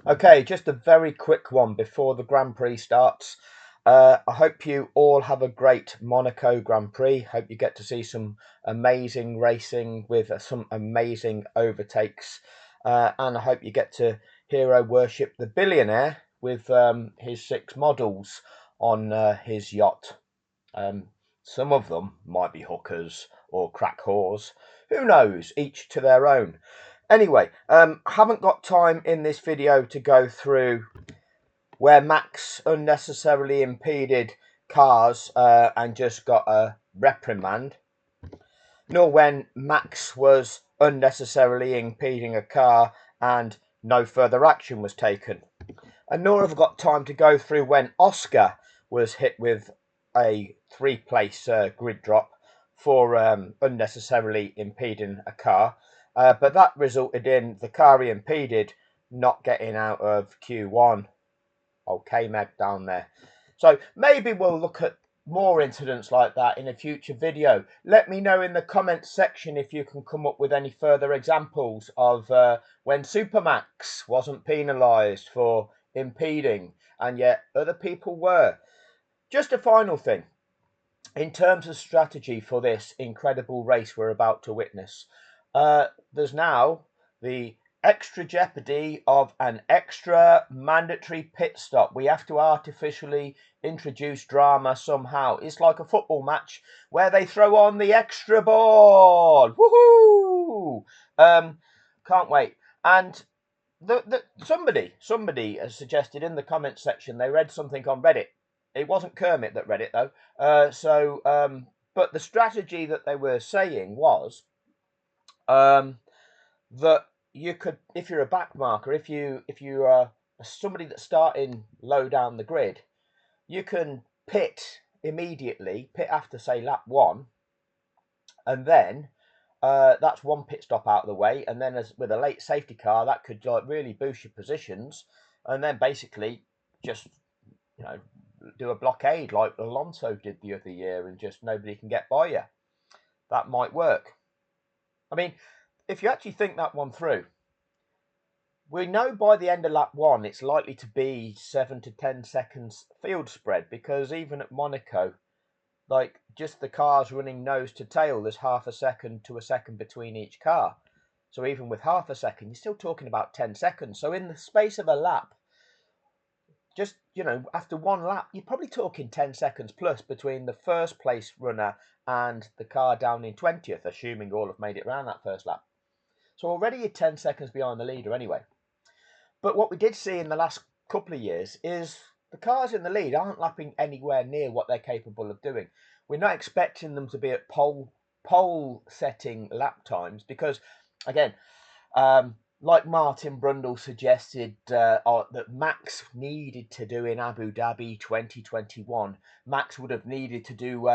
Okay, just a very quick one before the Grand Prix starts. I hope you all have a great Monaco Grand Prix. Hope you get to see some amazing racing with some amazing overtakes. And I hope you get to hero worship the billionaire with his 6 models on his yacht. Um, some of them might be hookers or crack whores. Who knows? Each to their own. Anyway, haven't got time in this video to go through where Max unnecessarily impeded cars and just got a reprimand, nor when Max was unnecessarily impeding a car and no further action was taken. And nor have I got time to go through when Oscar was hit with a 3-place grid drop for unnecessarily impeding a car. But that resulted in the car he impeded not getting out of Q1. Okay, Meg down there. So maybe we'll look at more incidents like that in a future video. Let me know in the comments section if you can come up with any further examples of when Supermax wasn't penalised for impeding and yet other people were. Just a final thing. In terms of strategy for this incredible race we're about to witness, there's now the extra jeopardy of an extra mandatory pit stop. We have to artificially introduce drama somehow. It's like a football match where they throw on the extra ball. Woohoo! Can't wait. And somebody has suggested in the comments section they read something on Reddit. It wasn't Kermit that read it though. But the strategy that they were saying was that you could, if you're a back marker, if you are somebody that's starting low down the grid, you can pit immediately, pit after say lap 1, and then that's one pit stop out of the way, and then as with a late safety car, that could like really boost your positions, and then basically just you know do a blockade like Alonso did the other year, and just nobody can get by you. That might work. I mean, if you actually think that one through, we know by the end of lap 1 it's likely to be 7 to 10 seconds field spread, because even at Monaco, like just the cars running nose to tail, there's half a second to a second between each car. So even with half a second, you're still talking about 10 seconds. So in the space of a lap, just after one lap, you're probably talking 10 seconds plus between the first place runner and the car down in 20th, assuming all have made it around that first lap. So already you're 10 seconds behind the leader anyway. But what we did see in the last couple of years is the cars in the lead aren't lapping anywhere near what they're capable of doing. We're not expecting them to be at pole setting lap times because, again, like Martin Brundle suggested that Max needed to do in Abu Dhabi 2021, Max would have needed to do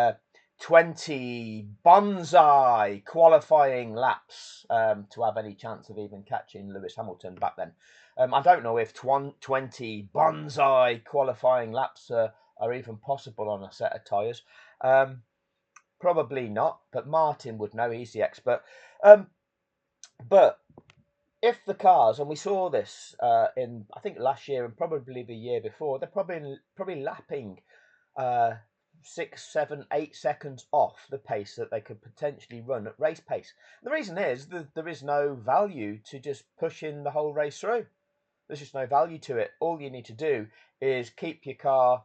20 bonsai qualifying laps to have any chance of even catching Lewis Hamilton back then. I don't know if 20 bonsai qualifying laps are even possible on a set of tyres. Probably not, but Martin would know, he's the expert. But if the cars, and we saw this in I think last year and probably the year before, they're probably lapping 6, 7, 8 seconds off the pace that they could potentially run at race pace. The reason is that there is no value to just pushing the whole race through. There's just no value to it. All you need to do is keep your car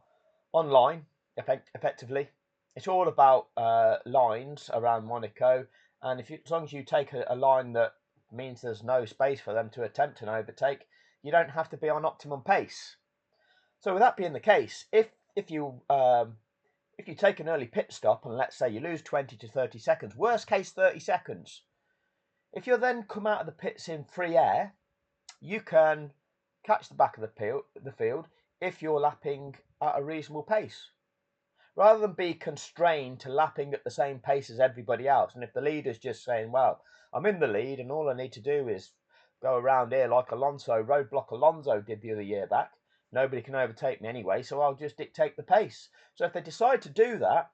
online effectively. It's all about lines around Monaco, and as long as you take a line that means there's no space for them to attempt an overtake, you don't have to be on optimum pace. So with that being the case, if you take an early pit stop and let's say you lose 20 to 30 seconds, worst case 30 seconds, if you then come out of the pits in free air, you can catch the back of the field if you're lapping at a reasonable pace, rather than be constrained to lapping at the same pace as everybody else. And if the leader's just saying, well, I'm in the lead and all I need to do is go around here like roadblock Alonso did the other year back, nobody can overtake me anyway, so I'll just dictate the pace. So if they decide to do that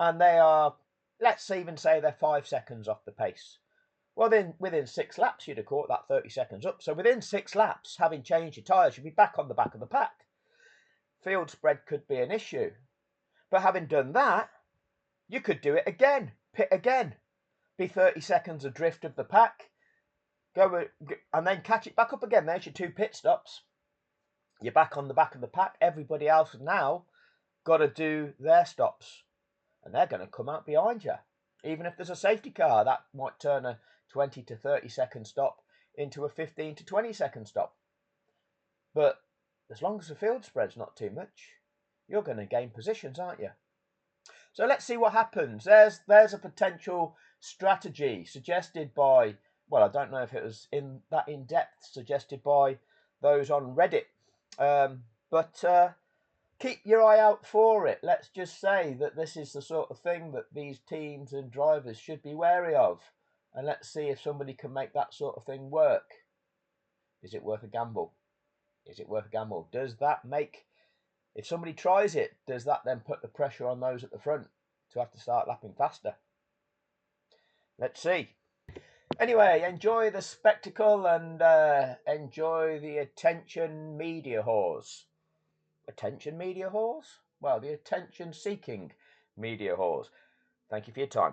and they are, let's even say they're 5 seconds off the pace, Well, then within 6 laps, you'd have caught that 30 seconds up. So within 6 laps, having changed your tyres, you'd be back on the back of the pack. Field spread could be an issue. But having done that, you could do it again, pit again, be 30 seconds adrift of the pack, go and then catch it back up again. There's your 2 pit stops. You're back on the back of the pack. Everybody else now got to do their stops, and they're going to come out behind you. Even if there's a safety car, that might turn a 20 to 30 second stop into a 15 to 20 second stop. But as long as the field spread's not too much, you're going to gain positions, aren't you? So let's see what happens. There's a potential strategy suggested by, well, I don't know if it was in depth, suggested by those on Reddit. But keep your eye out for it. Let's just say that this is the sort of thing that these teams and drivers should be wary of. And let's see if somebody can make that sort of thing work. Is it worth a gamble? Is it worth a gamble? Does that make, if somebody tries it, does that then put the pressure on those at the front to have to start lapping faster? Let's see. Anyway, enjoy the spectacle and enjoy the attention media whores. Attention media whores? Well, the attention-seeking media whores. Thank you for your time.